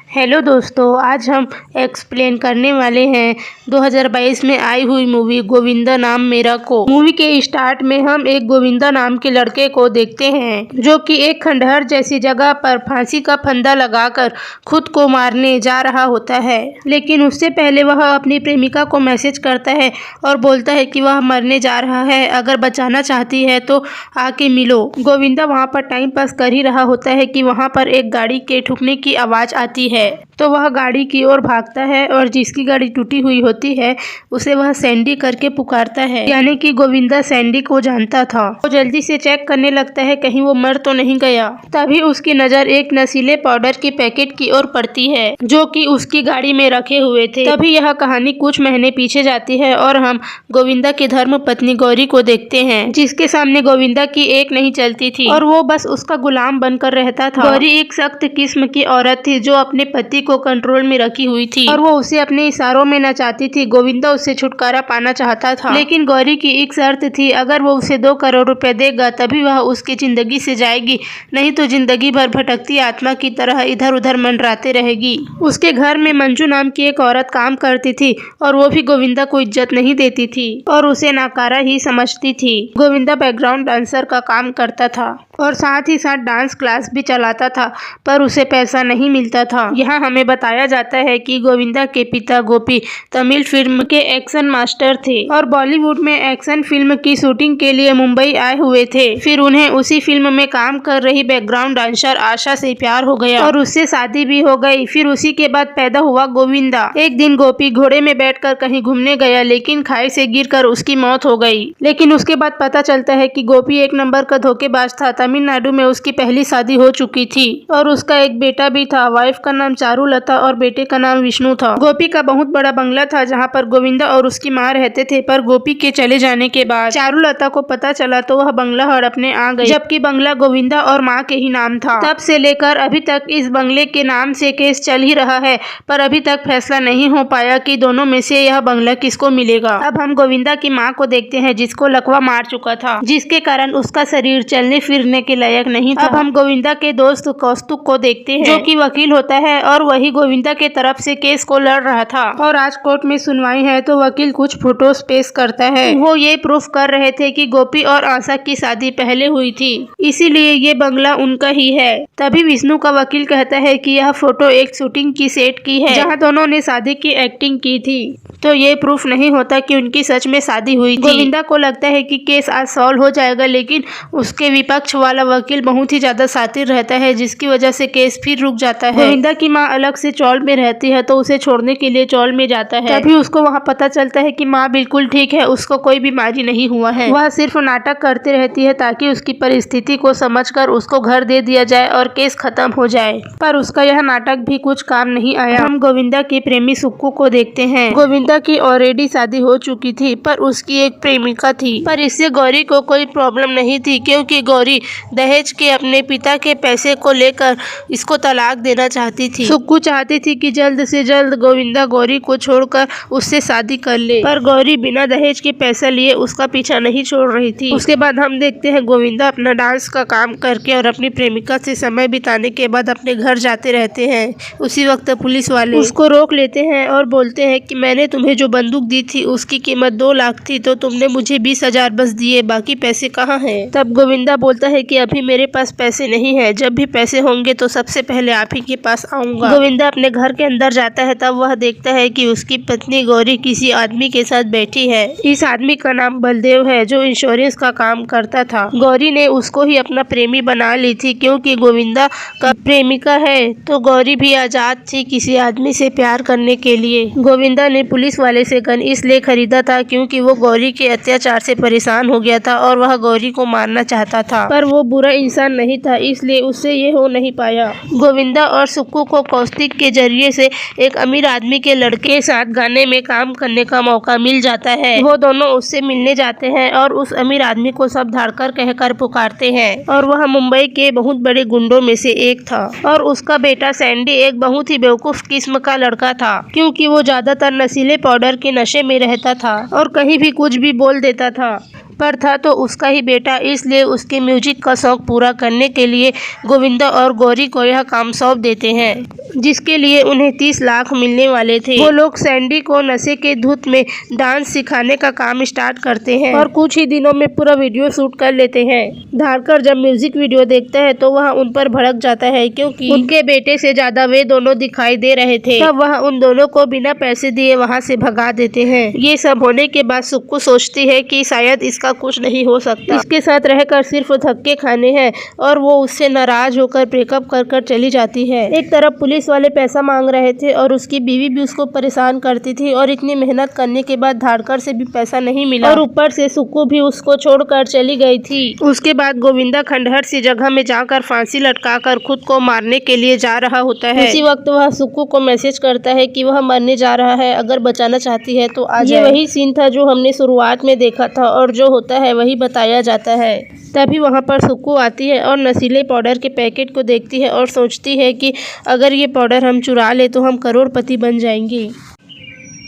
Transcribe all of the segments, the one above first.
Hello दोस्तों, आज हम एक्सप्लेन करने वाले हैं 2022 में आई हुई मूवी गोविंदा नाम मेरा को। मूवी के स्टार्ट में हम एक गोविंदा नाम के लड़के को देखते हैं जो कि एक खंडहर जैसी जगह पर फांसी का फंदा लगाकर खुद को मारने जा रहा होता है। लेकिन उससे पहले वह अपनी प्रेमिका को मैसेज करता है और बोलता है कि वह मरने जा रहा है, अगर बचाना चाहती है तो आके मिलो। गोविंदा वहाँ पर टाइम पास कर ही रहा होता है कि वहाँ पर एक गाड़ी के ठुकने की आवाज़ आती है, तो वह गाड़ी की ओर भागता है और जिसकी गाड़ी टूटी हुई होती है उसे वह सैंडी करके पुकारता है, यानी कि गोविंदा सैंडी को जानता था। वो जल्दी से चेक करने लगता है कहीं वो मर तो नहीं गया। तभी उसकी नज़र एक नशीले पाउडर के पैकेट की ओर पड़ती है जो कि उसकी गाड़ी में रखे हुए थे। तभी यह कहानी कुछ महीने पीछे जाती है और हम गोविंदा की धर्म पत्नी गौरी को देखते हैं, जिसके सामने गोविंदा की एक नहीं चलती थी और वो बस उसका गुलाम बनकर रहता था। गौरी एक सख्त किस्म की औरत थी जो अपने पति को कंट्रोल में रखी हुई थी और वो उसे अपने इशारों में नचाती थी। गोविंदा उससे छुटकारा पाना चाहता था, लेकिन गौरी की एक शर्त थी, अगर वो उसे 2 करोड़ रुपए देगा तभी वह उसकी जिंदगी से जाएगी, नहीं तो जिंदगी भर भटकती आत्मा की तरह इधर उधर मंडराते रहेगी। उसके घर में मंजू नाम की एक औरत काम करती थी और वो भी गोविंदा को इज्जत नहीं देती थी और उसे नाकारा ही समझती थी। गोविंदा बैकग्राउंड डांसर का काम करता था और साथ ही साथ डांस क्लास भी चलाता था, पर उसे पैसा नहीं मिलता था। यहाँ हमें बताया जाता है कि गोविंदा के पिता गोपी तमिल फिल्म के एक्शन मास्टर थे और बॉलीवुड में एक्शन फिल्म की शूटिंग के लिए मुंबई आए हुए थे। फिर उन्हें उसी फिल्म में काम कर रही बैकग्राउंड डांसर आशा से प्यार हो गया और उससे शादी भी हो गई। फिर उसी के बाद पैदा हुआ गोविंदा। एक दिन गोपी घोड़े में बैठकर कहीं घूमने गया, लेकिन खाई से गिरकर उसकी मौत हो गई। लेकिन उसके बाद पता चलता है कि गोपी एक नंबर का धोखेबाज था। तमिलनाडु में उसकी पहली शादी हो चुकी थी और उसका एक बेटा भी था। वाइफ का नाम चारुलता और बेटे का नाम विष्णु था। गोपी का बहुत बड़ा बंगला था जहाँ पर गोविंदा और उसकी माँ रहते थे, पर गोपी के चले जाने के बाद चारुलता को पता चला तो वह बंगला हड़पने आ गई, जबकि बंगला गोविंदा और माँ के ही नाम था। तब से लेकर अभी तक इस बंगले के नाम से केस चल ही रहा है, पर अभी तक फैसला नहीं हो पाया कि दोनों में से यह बंगला किसको मिलेगा। अब हम गोविंदा की माँ को देखते हैं जिसको लकवा मार चुका था, जिसके कारण उसका शरीर चलने फिरने के लायक नहीं था। अब हम गोविंदा के दोस्त कौस्तुभ को देखते हैं जो कि वकील होता है और वही गोविंदा के तरफ से केस को लड़ रहा था। और आज कोर्ट में सुनवाई है तो वकील कुछ फोटोज पेश करता है। वो ये प्रूफ कर रहे थे कि गोपी और आशा की शादी पहले हुई थी, इसीलिए ये बंगला उनका ही है। तभी विष्णु का वकील कहता है कि यह फोटो एक शूटिंग की सेट की है जहाँ दोनों ने शादी की एक्टिंग की थी, तो ये प्रूफ नहीं होता कि उनकी सच में शादी हुई थी। गोविंदा को लगता है कि केस आज सॉल्व हो जाएगा, लेकिन उसके विपक्ष वाला वकील बहुत ही ज्यादा शातिर रहता है, जिसकी वजह से केस फिर रुक जाता है। गोविंदा की माँ अलग से चौल में रहती है तो उसे छोड़ने के लिए चौल में जाता है। तभी उसको वहाँ पता चलता है कि माँ बिल्कुल ठीक है, उसको कोई बीमारी नहीं हुआ है। वह सिर्फ नाटक करती रहती है ताकि उसकी परिस्थिति को समझकर उसको घर दे दिया जाए और केस खत्म हो जाए, पर उसका यह नाटक भी कुछ काम नहीं आया। हम गोविंदा के प्रेमी सुक्कू को देखते हैं। गोविंदा की ऑलरेडी शादी हो चुकी थी, पर उसकी एक प्रेमिका थी, पर इससे गौरी को कोई प्रॉब्लम नहीं थी क्योंकि गौरी दहेज के अपने पिता के पैसे को लेकर इसको तलाक देना चाहती थी। सुक्कू चाहती थी कि जल्द से जल्द गोविंदा गौरी को छोड़कर उससे शादी कर ले, पर गौरी बिना दहेज के पैसा लिए उसका पीछा नहीं छोड़ रही थी। उसके बाद हम देखते हैं गोविंदा अपना डांस का काम करके और अपनी प्रेमिका से समय बिताने के बाद अपने घर जाते रहते हैं। उसी वक्त पुलिस वाले उसको रोक लेते हैं और बोलते हैं कि मैंने तुम्हें जो बंदूक दी थी उसकी कीमत 2 लाख थी, तो तुमने मुझे 20,000 बस दिए, बाकी पैसे कहाँ हैं? तब गोविंदा बोलता है कि अभी मेरे पास पैसे नहीं है, जब भी पैसे होंगे तो सबसे पहले आप ही के पास आऊंगा। गोविंदा अपने घर के अंदर जाता है, तब वह देखता है कि उसकी पत्नी गौरी किसी आदमी के साथ बैठी है। इस आदमी का नाम बलदेव है जो इंश्योरेंस का काम करता था। गौरी ने उसको ही अपना प्रेमी बना ली थी क्योंकि गोविंदा का प्रेमिका है, तो गौरी भी आजाद थी किसी आदमी से प्यार करने के लिए। गोविंदा ने पुलिस वाले से गन इसलिए खरीदा था क्योंकि वो गौरी के अत्याचार से परेशान हो गया था और वह गौरी को मारना चाहता था, पर वो बुरा इंसान नहीं था, इसलिए उससे ये हो नहीं पाया। गोविंदा और सुक्कू को कौस्तुभ के जरिए से एक अमीर आदमी के लड़के के साथ गाने में काम करने का मौका मिल जाता है। वो दोनों उससे मिलने जाते हैं और उस अमीर आदमी को सब धाड़कर कहकर पुकारते हैं और वह मुंबई के बहुत बड़े गुंडों में से एक था और उसका बेटा सैंडी एक बहुत ही बेवकूफ किस्म का लड़का था क्योंकि वो ज्यादातर नशीले पाउडर के नशे में रहता था और कहीं भी कुछ भी बोल देता था। पर था तो उसका ही बेटा, इसलिए उसके म्यूजिक का शौक पूरा करने के लिए गोविंदा और गौरी को यह काम सौंप देते हैं, जिसके लिए उन्हें 30 लाख मिलने वाले थे। वो लोग सैंडी को नशे के धुत में डांस सिखाने का काम स्टार्ट करते हैं और कुछ ही दिनों में पूरा वीडियो शूट कर लेते हैं। धारकर जब म्यूजिक वीडियो देखता है तो वह उन पर भड़क जाता है, क्योंकि उनके बेटे से ज्यादा वे दोनों दिखाई दे रहे थे। तब वह उन दोनों को बिना पैसे दिए वहाँ से भगा देते हैं। ये सब होने के बाद सुक्कू सोचती है कि शायद इसका कुछ नहीं हो सकता, इसके साथ रहकर सिर्फ धक्के खाने हैं, और वो उससे नाराज होकर ब्रेकअप कर चली जाती है। एक तरफ पुलिस वाले पैसा मांग रहे थे और उसकी बीवी भी उसको परेशान करती थी, और इतनी मेहनत करने के बाद धारकर से भी पैसा नहीं मिला, और ऊपर से सुक्कू भी उसको छोड़कर चली गई थी। उसके बाद गोविंदा खंडहर सी जगह में जाकर फांसी लटकाकर खुद को मारने के लिए जा रहा होता है। उसी वक्त वह सुक्कू को मैसेज करता है कि वह मरने जा रहा है, अगर बचाना चाहती है तो आ जाए। ये वही सीन था जो हमने शुरुआत में देखा था, और जो होता है वही बताया जाता है। तभी वहाँ पर सुक्कू आती है और नशीले पाउडर के पैकेट को देखती है और सोचती है कि अगर ये पाउडर हम चुरा ले तो हम करोड़पति बन जाएंगे,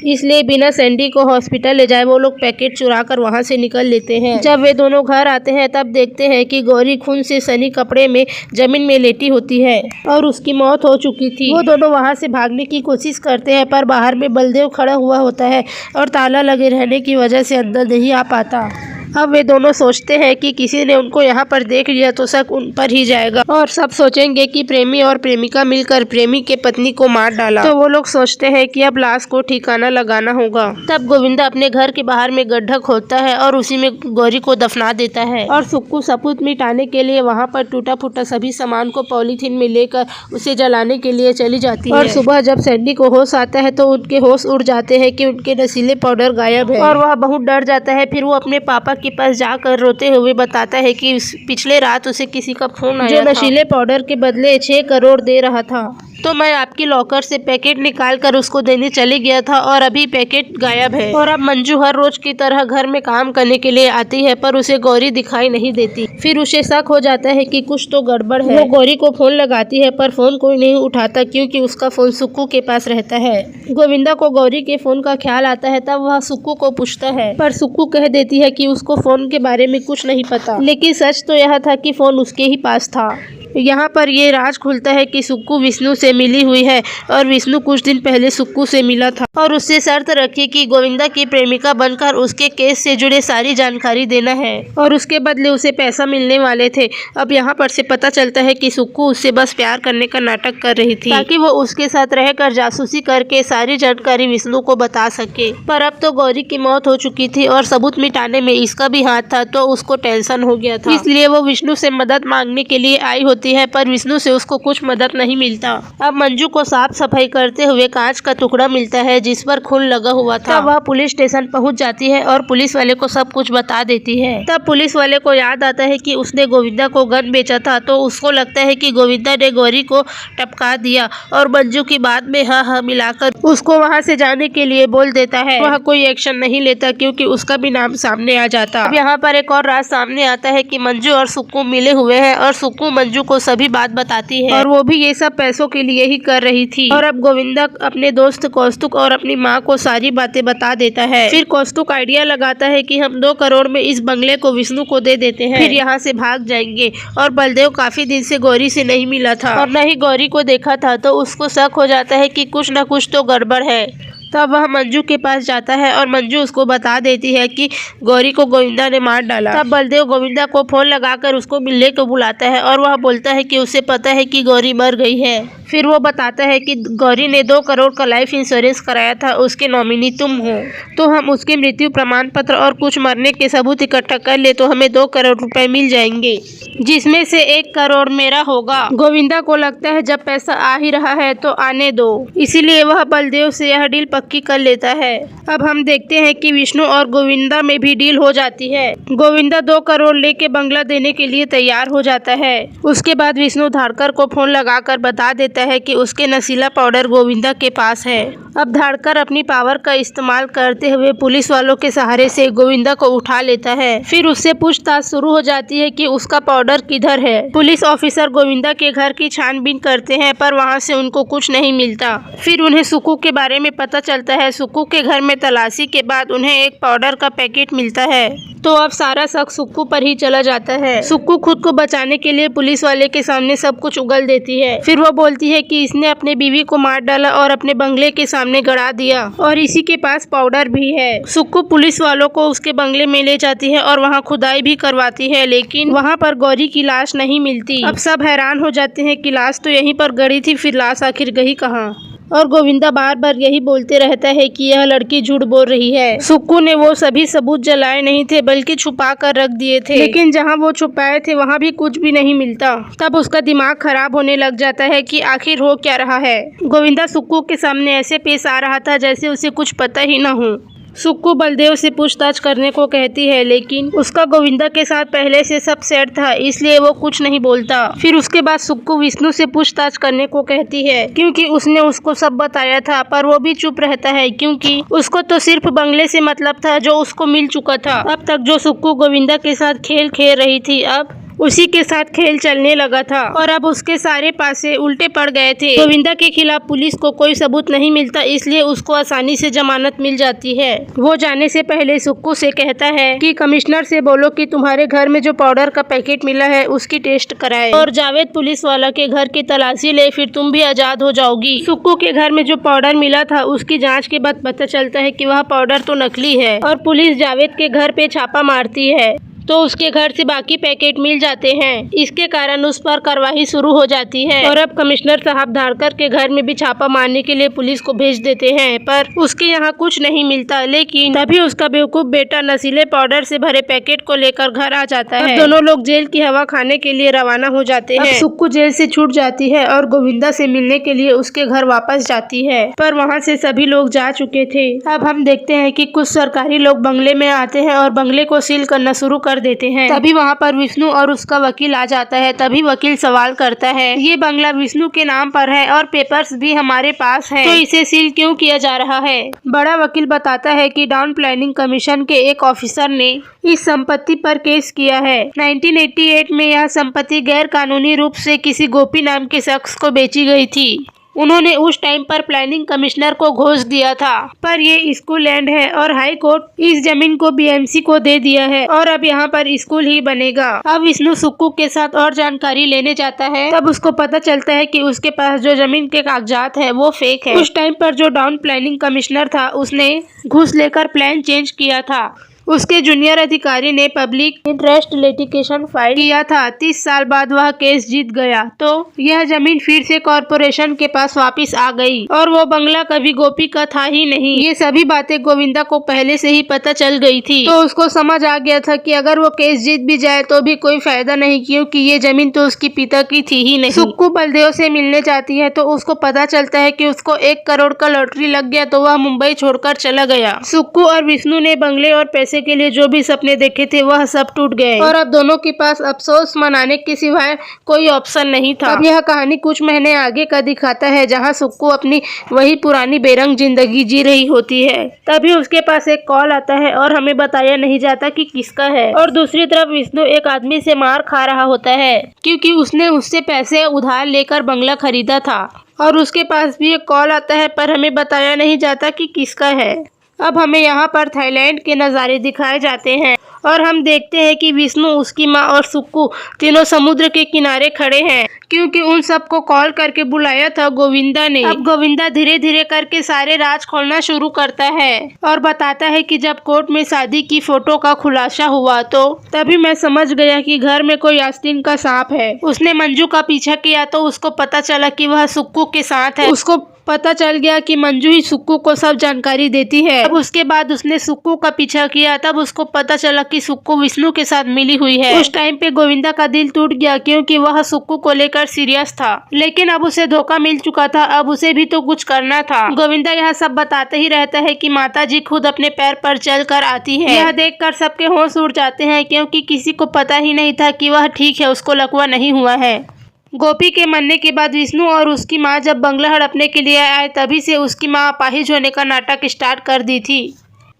इसलिए बिना सैंडी को हॉस्पिटल ले जाए वो लोग पैकेट चुरा कर वहाँ से निकल लेते हैं। जब वे दोनों घर आते हैं तब देखते हैं कि गौरी खून से सनी कपड़े में जमीन में लेटी होती है और उसकी मौत हो चुकी थी। वो दोनों वहाँ से भागने की कोशिश करते हैं, पर बाहर में बलदेव खड़ा हुआ होता है और ताला लगे रहने की वजह से अंदर नहीं आ पाता। अब वे दोनों सोचते हैं कि किसी ने उनको यहाँ पर देख लिया तो शक उन पर ही जाएगा, और सब सोचेंगे कि प्रेमी और प्रेमिका मिलकर प्रेमी के पत्नी को मार डाला। तो वो लोग सोचते हैं कि अब लाश को ठिकाना लगाना होगा। तब गोविंदा अपने घर के बाहर में गड्ढा खोदता है और उसी में गौरी को दफना देता है, और सुक्कू सबूत मिटाने के लिए वहाँ पर टूटा फूटा सभी सामान को पॉलीथीन में लेकर उसे जलाने के लिए चली जाती है। और सुबह जब सैंडी को होश आता है तो उनके होश उड़ जाते हैं कि उनके नशीले पाउडर गायब है, और वह बहुत डर जाता है। फिर वो अपने पापा के पास जाकर रोते हुए बताता है कि पिछले रात उसे किसी का फोन आया जो नशीले पाउडर के बदले 6 करोड़ दे रहा था, तो मैं आपकी लॉकर से पैकेट निकाल कर उसको देने चले गया था और अभी पैकेट गायब है। और अब मंजू हर रोज की तरह घर में काम करने के लिए आती है, पर उसे गौरी दिखाई नहीं देती। फिर उसे शक हो जाता है कि कुछ तो गड़बड़ है। वो गौरी को फोन लगाती है, पर फोन कोई नहीं उठाता क्योंकि उसका फोन सुक्कू के पास रहता है। गोविंदा को गौरी के फोन का ख्याल आता है, तब वह सुक्कू को पूछता है, पर सुक्कू कह देती है कि उसको फोन के बारे में कुछ नहीं पता, लेकिन सच तो यह था कि फोन उसके ही पास था। यहाँ पर ये राज खुलता है कि सुक्कू विष्णु से मिली हुई है, और विष्णु कुछ दिन पहले सुक्कू से मिला था और उससे शर्त रखी कि गोविंदा की प्रेमिका बनकर उसके केस से जुड़े सारी जानकारी देना है, और उसके बदले उसे पैसा मिलने वाले थे। अब यहाँ पर से पता चलता है कि सुक्कू उससे बस प्यार करने का नाटक कर रही थी, ताकि वो उसके साथ रहकर जासूसी करके सारी जानकारी विष्णु को बता सके। पर अब तो गौरी की मौत हो चुकी थी और सबूत मिटाने में इसका भी हाथ था, तो उसको टेंशन हो गया था, इसलिए वो विष्णु से मदद मांगने के लिए आई होती है, पर विष्णु से उसको कुछ मदद नहीं मिलता। अब मंजू को साफ सफाई करते हुए कांच का टुकड़ा मिलता है जिस पर खून लगा हुआ था। तब वह पुलिस स्टेशन पहुंच जाती है और पुलिस वाले को सब कुछ बता देती है। तब पुलिस वाले को याद आता है कि उसने गोविंदा को गन बेचा था, तो उसको लगता है कि गोविंदा ने गौरी को टपका दिया, और मंजू की बात में हाँ मिलाकर उसको वहाँ से जाने के लिए बोल देता है। वह कोई एक्शन नहीं लेता क्योंकि उसका भी नाम सामने आ जाता। अब यहाँ पर एक और राज सामने आता है कि मंजू और सुक्कू मिले हुए हैं, और सुक्कू मंजू को सभी बात बताती है, और वो भी ये सब पैसों के लिए ही कर रही थी। और अब गोविंदा अपने दोस्त कौस्तुक और अपनी माँ को सारी बातें बता देता है। फिर कौस्तुक आइडिया लगाता है कि हम 2 करोड़ में इस बंगले को विष्णु को दे देते हैं, फिर यहाँ से भाग जाएंगे। और बलदेव काफी दिन से गौरी से नहीं मिला था और न ही गौरी को देखा था, तो उसको शक हो जाता है कि कुछ न कुछ तो गड़बड़ है। तब वह मंजू के पास जाता है और मंजू उसको बता देती है कि गौरी को गोविंदा ने मार डाला। तब बलदेव गोविंदा को फोन लगाकर उसको मिलने को बुलाता है, और वह बोलता है कि उसे पता है कि गौरी मर गई है। फिर वो बताता है कि गौरी ने 2 करोड़ का लाइफ इंश्योरेंस कराया था, उसके नॉमिनी तुम हो, तो हम उसके मृत्यु प्रमाण पत्र और कुछ मरने के सबूत इकट्ठा कर ले तो हमें 2 करोड़ रुपए मिल जाएंगे, जिसमें से 1 करोड़ मेरा होगा। गोविंदा को लगता है जब पैसा आ ही रहा है तो आने दो, इसीलिए वह बलदेव से यह डील पक्की कर लेता है। अब हम देखते हैं कि विष्णु और गोविंदा में भी डील हो जाती है। गोविंदा 2 करोड़ लेके बंगला देने के लिए तैयार हो जाता है। उसके बाद विष्णु धारकर को फोन लगाकर बता देता है कि उसके नशीला पाउडर गोविंदा के पास है। अब धारकर अपनी पावर का इस्तेमाल करते हुए पुलिस वालों के सहारे से गोविंदा को उठा लेता है। फिर उससे पूछताछ शुरू हो जाती है कि उसका पाउडर किधर है। पुलिस ऑफिसर गोविंदा के घर की छानबीन करते हैं, पर वहां से उनको कुछ नहीं मिलता। फिर उन्हें सुक्कू के बारे में पता चलता है। सुक्कू के घर में तलाशी के बाद उन्हें एक पाउडर का पैकेट मिलता है, तो अब सारा शक सुक्कू पर ही चला जाता है। सुक्कू खुद को बचाने के लिए पुलिस वाले के सामने सब कुछ उगल देती है। फिर वो बोलती है कि इसने अपने बीवी को मार डाला और अपने बंगले के सामने गड़ा दिया और इसी के पास पाउडर भी है। सुक्कू पुलिस वालों को उसके बंगले में ले जाती है और वहाँ खुदाई भी करवाती है, लेकिन वहाँ पर गौरी की लाश नहीं मिलती। अब सब हैरान हो जाते हैं कि लाश तो यहीं पर गड़ी थी, फिर लाश आखिर गई कहाँ। और गोविंदा बार बार यही बोलते रहता है कि यह लड़की झूठ बोल रही है। सुक्कू ने वो सभी सबूत जलाए नहीं थे बल्कि छुपा कर रख दिए थे, लेकिन जहाँ वो छुपाए थे वहाँ भी कुछ भी नहीं मिलता। तब उसका दिमाग खराब होने लग जाता है कि आखिर हो क्या रहा है। गोविंदा सुक्कू के सामने ऐसे पेश आ रहा था जैसे उसे कुछ पता ही न हो। सुक्कू बलदेव से पूछताछ करने को कहती है, लेकिन उसका गोविंदा के साथ पहले से सब सेट था, इसलिए वो कुछ नहीं बोलता। फिर उसके बाद सुक्कू विष्णु से पूछताछ करने को कहती है, क्योंकि उसने उसको सब बताया था, पर वो भी चुप रहता है क्योंकि उसको तो सिर्फ बंगले से मतलब था जो उसको मिल चुका था। अब तक जो सुक्कू गोविंदा के साथ खेल खेल रही थी, अब उसी के साथ खेल चलने लगा था और अब उसके सारे पासे उल्टे पड़ गए थे। गोविंदा के खिलाफ पुलिस को कोई सबूत नहीं मिलता, इसलिए उसको आसानी से जमानत मिल जाती है। वो जाने से पहले सुक्कू से कहता है कि कमिश्नर से बोलो कि तुम्हारे घर में जो पाउडर का पैकेट मिला है उसकी टेस्ट कराए और जावेद पुलिस वाला के घर की तलाशी ले, फिर तुम भी आजाद हो जाओगी। सुक्कू के घर में जो पाउडर मिला था उसकी जाँच के बाद पता चलता है कि वह पाउडर तो नकली है और पुलिस जावेद के घर पे छापा मारती है तो उसके घर से बाकी पैकेट मिल जाते हैं। इसके कारण उस पर कार्रवाई शुरू हो जाती है और अब कमिश्नर साहब धारकर के घर में भी छापा मारने के लिए पुलिस को भेज देते हैं, पर उसके यहाँ कुछ नहीं मिलता। लेकिन तभी उसका बेवकूफ बेटा नशीले पाउडर से भरे पैकेट को लेकर घर आ जाता है। दोनों लोग जेल की हवा खाने के लिए रवाना हो जाते हैं। सुक्कू जेल से छूट जाती है और गोविंदा से मिलने के लिए उसके घर वापस जाती है, पर वहाँ से सभी लोग जा चुके थे। अब हम देखते हैं कि कुछ सरकारी लोग बंगले में आते हैं और बंगले को सील करना शुरू कर देते हैं। तभी वहाँ पर विष्णु और उसका वकील आ जाता है। तभी वकील सवाल करता है, ये बंगला विष्णु के नाम पर है और पेपर्स भी हमारे पास है, तो इसे सील क्यों किया जा रहा है। बड़ा वकील बताता है कि टाउन प्लानिंग कमीशन के एक ऑफिसर ने इस संपत्ति पर केस किया है। 1988 में यह संपत्ति गैर कानूनी रूप से किसी गोपी नाम के शख्स को बेची गई थी। उन्होंने उस टाइम पर प्लानिंग कमिश्नर को घोष दिया था, पर ये स्कूल लैंड है और हाई कोर्ट इस जमीन को बीएमसी को दे दिया है और अब यहाँ पर स्कूल ही बनेगा। अब विष्णु सुक्कू के साथ और जानकारी लेने जाता है, तब उसको पता चलता है कि उसके पास जो जमीन के कागजात है वो फेक है। उस टाइम पर जो टाउन प्लानिंग कमिश्नर था उसने घूस लेकर प्लान चेंज किया था। उसके जूनियर अधिकारी ने पब्लिक इंटरेस्ट लिटिगेशन फाइल किया था। 30 साल बाद वह केस जीत गया तो यह जमीन फिर से कॉर्पोरेशन के पास वापस आ गई और वो बंगला कभी गोपी का था ही नहीं। ये सभी बातें गोविंदा को पहले से ही पता चल गई थी, तो उसको समझ आ गया था कि अगर वो केस जीत भी जाए तो भी कोई फायदा नहीं, क्योंकि ये जमीन तो उसकी पिता की थी ही नहीं। सुक्कू बलदेव से मिलने जाती है तो उसको पता चलता है कि उसको 1 करोड़ का लॉटरी लग गया, तो वह मुंबई छोड़कर चला गया। सुक्कू और विष्णु ने बंगले और पैसे के लिए जो भी सपने देखे थे वह सब टूट गए और अब दोनों के पास अफसोस मनाने के सिवाय कोई ऑप्शन नहीं था। अब यह कहानी कुछ महीने आगे का दिखाता है, जहां सुक्कू अपनी वही पुरानी बेरंग जिंदगी जी रही होती है। तभी उसके पास एक कॉल आता है और हमें बताया नहीं जाता कि किसका है, और दूसरी तरफ विष्णु एक आदमी से मार खा रहा होता है क्योंकि उसने उससे पैसे उधार लेकर बंगला खरीदा था, और उसके पास भी एक कॉल आता है पर हमें बताया नहीं जाता कि किसका है। अब हमें यहाँ पर थाईलैंड के नज़ारे दिखाए जाते हैं और हम देखते हैं कि विष्णु, उसकी माँ और सुक्कू तीनों समुद्र के किनारे खड़े हैं, क्योंकि उन सबको कॉल करके बुलाया था गोविंदा ने। अब गोविंदा धीरे धीरे करके सारे राज खोलना शुरू करता है और बताता है कि जब कोर्ट में शादी की फोटो का खुलासा हुआ तो तभी मैं समझ गया कि घर में कोई आस्तीन का सांप है। उसने मंजू का पीछा किया तो उसको पता चला कि वह सुक्कू के साथ है। उसको पता चल गया कि मंजू ही सुक्कू को सब जानकारी देती है। अब उसके बाद उसने सुक्कू का पीछा किया, तब उसको पता चला कि सुक्कू विष्णु के साथ मिली हुई है। उस टाइम पे गोविंदा का दिल टूट गया क्योंकि वह सुक्कू को लेकर सीरियस था, लेकिन अब उसे धोखा मिल चुका था। अब उसे भी तो कुछ करना था। गोविंदा यह सब बताते ही रहता है कि माताजी खुद अपने पैर पर चल कर आती है। यह देखकर सबके होश उड़ जाते हैं क्योंकि किसी को पता ही नहीं था कि वह ठीक है, उसको लकवा नहीं हुआ है। गोपी के मरने के बाद विष्णु और उसकी माँ जब बंगला हड़पने के लिए आए, तभी से उसकी माँ अपाहिज होने का नाटक स्टार्ट कर दी थी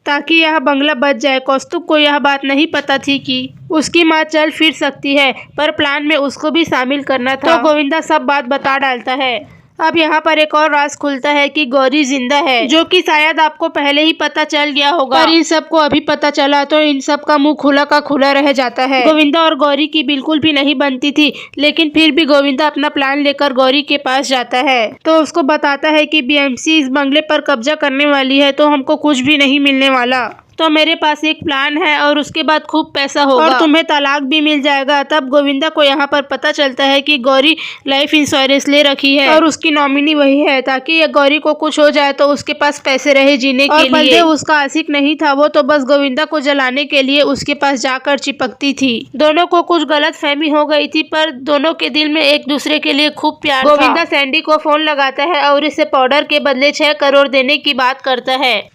ताकि यह बंगला बच जाए। कौस्तुभ को यह बात नहीं पता थी कि उसकी माँ चल फिर सकती है, पर प्लान में उसको भी शामिल करना था, तो गोविंदा सब बात बता डालता है। अब यहाँ पर एक और राज खुलता है कि गौरी जिंदा है, जो कि शायद आपको पहले ही पता चल गया होगा, पर इन सबको अभी पता चला तो इन सब का मुंह खुला का खुला रह जाता है। गोविंदा और गौरी की बिल्कुल भी नहीं बनती थी, लेकिन फिर भी गोविंदा अपना प्लान लेकर गौरी के पास जाता है तो उसको बताता है कि बीएमसी इस बंगले पर कब्जा करने वाली है तो हमको कुछ भी नहीं मिलने वाला, तो मेरे पास एक प्लान है और उसके बाद खूब पैसा होगा और तुम्हें तलाक भी मिल जाएगा। तब गोविंदा को यहाँ पर पता चलता है कि गौरी लाइफ इंश्योरेंस ले रखी है और उसकी नॉमिनी वही है, ताकि ये गौरी को कुछ हो जाए तो उसके पास पैसे रहे जीने के लिए। बलदेव उसका आशिक नहीं था, वो तो बस गोविंदा को जलाने के लिए उसके पास जाकर चिपकती थी। दोनों को कुछ गलत फहमी हो गई थी, पर दोनों के दिल में एक दूसरे के लिए खूब प्यार था। गोविंदा सैंडी को फोन लगाता है और इसे पाउडर के बदले 6 करोड़ देने की बात करता है।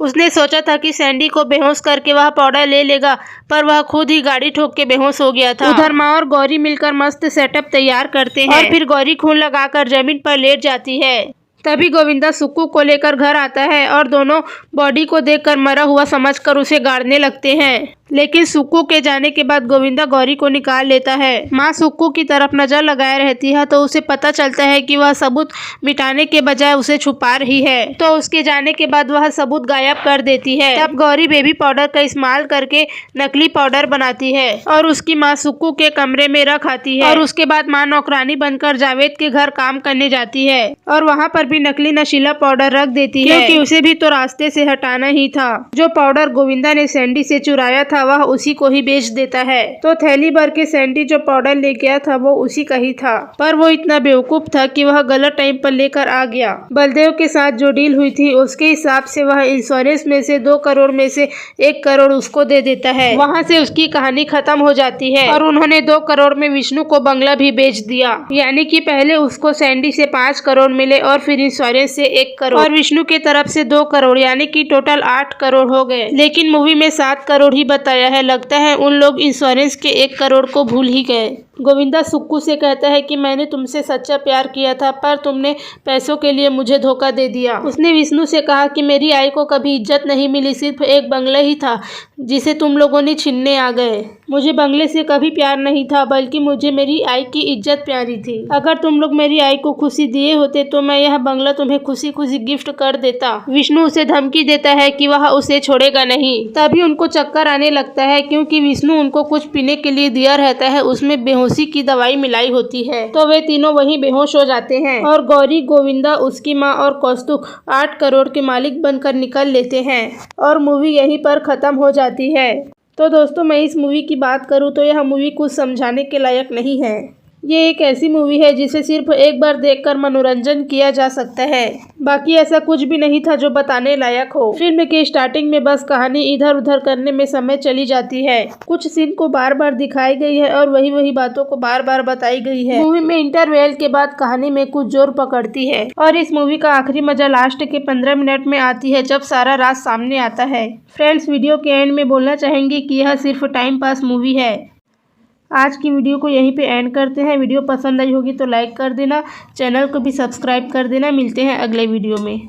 उसने सोचा था कि सैंडी को बेहोश करके वह पाउडर ले लेगा, पर वह खुद ही गाड़ी ठोक के बेहोश हो गया था। उधर माँ और गौरी मिलकर मस्त सेटअप तैयार करते हैं और फिर गौरी खून लगाकर जमीन पर लेट जाती है। तभी गोविंदा सुक्कू को लेकर घर आता है और दोनों बॉडी को देखकर मरा हुआ समझकर उसे गाड़ने लगते हैं, लेकिन सुक्कू के जाने के बाद गोविंदा गौरी को निकाल लेता है। माँ सुक्कू की तरफ नजर लगाए रहती है तो उसे पता चलता है कि वह सबूत मिटाने के बजाय उसे छुपा रही है, तो उसके जाने के बाद वह सबूत गायब कर देती है। तब गौरी बेबी पाउडर का इस्तेमाल करके नकली पाउडर बनाती है और उसकी माँ सुक्कू के कमरे में रख आती है और उसके बाद माँ नौकरानी बनकर जावेद के घर काम करने जाती है और वहाँ पर भी नकली नशीला पाउडर रख देती है, क्योंकि उसे भी तो रास्ते से हटाना ही था। जो पाउडर गोविंदा ने सैंडी से चुराया था वह उसी को ही बेच देता है, तो थैली भर के सैंडी जो पाउडर ले गया था वो उसी का ही था, पर वो इतना बेवकूफ था कि वह गलत टाइम पर लेकर आ गया। बलदेव के साथ जो डील हुई थी उसके हिसाब से वह इंश्योरेंस में से 2 करोड़ में से 1 करोड़ उसको दे देता है। वहाँ से उसकी कहानी खत्म हो जाती है और उन्होंने 2 करोड़ में विष्णु को बंगला भी बेच दिया, यानी कि पहले उसको सैंडी से 5 करोड़ मिले और फिर इंश्योरेंस से 1 करोड़ और विष्णु की तरफ से 2 करोड़, यानी कि टोटल 8 करोड़ हो गए। लेकिन मूवी में 7 करोड़ ही बताया है। लगता है उन लोग इंश्योरेंस के 1 करोड़ को भूल ही गए। गोविंदा सुक्कू से कहता है कि मैंने तुमसे सच्चा प्यार किया था, पर तुमने पैसों के लिए मुझे धोखा दे दिया। उसने विष्णु से कहा कि मेरी आई को कभी इज्जत नहीं मिली, सिर्फ एक बंगला ही था जिसे तुम लोगों ने छीनने आ गए। मुझे बंगले से कभी प्यार नहीं था, बल्कि मुझे मेरी आई की इज्जत प्यारी थी। अगर तुम लोग मेरी आई को खुशी दिए होते तो मैं यह बंगला तुम्हें खुशी खुशी गिफ्ट कर देता। विष्णु उसे धमकी देता है कि वह उसे छोड़ेगा नहीं। तभी उनको चक्कर आने लगता है, क्योंकि विष्णु उनको कुछ पीने के लिए दिया रहता है, उसमें बेहोशी की दवाई मिलाई होती है, तो वे तीनों वहीं बेहोश हो जाते हैं और गौरी, गोविंदा, उसकी माँ और कौस्तुभ 8 करोड़ के मालिक बनकर निकल लेते हैं और मूवी यहीं पर खत्म हो जाती है। तो दोस्तों, मैं इस मूवी की बात करूँ तो यह मूवी कुछ समझाने के लायक नहीं है। ये एक ऐसी मूवी है जिसे सिर्फ एक बार देखकर मनोरंजन किया जा सकता है, बाकी ऐसा कुछ भी नहीं था जो बताने लायक हो। फिल्म के स्टार्टिंग में बस कहानी इधर उधर करने में समय चली जाती है, कुछ सीन को बार बार दिखाई गई है और वही वही बातों को बार बार बताई गई है। मूवी में इंटरवेल के बाद कहानी में कुछ जोर पकड़ती है और इस मूवी का आखिरी मजा लास्ट के 15 मिनट में आती है, जब सारा राज सामने आता है। फ्रेंड्स, वीडियो के एंड में बोलना चाहेंगे कि यह सिर्फ टाइम पास मूवी है। आज की वीडियो को यहीं पे एंड करते हैं। वीडियो पसंद आई होगी तो लाइक कर देना, चैनल को भी सब्सक्राइब कर देना। मिलते हैं अगले वीडियो में।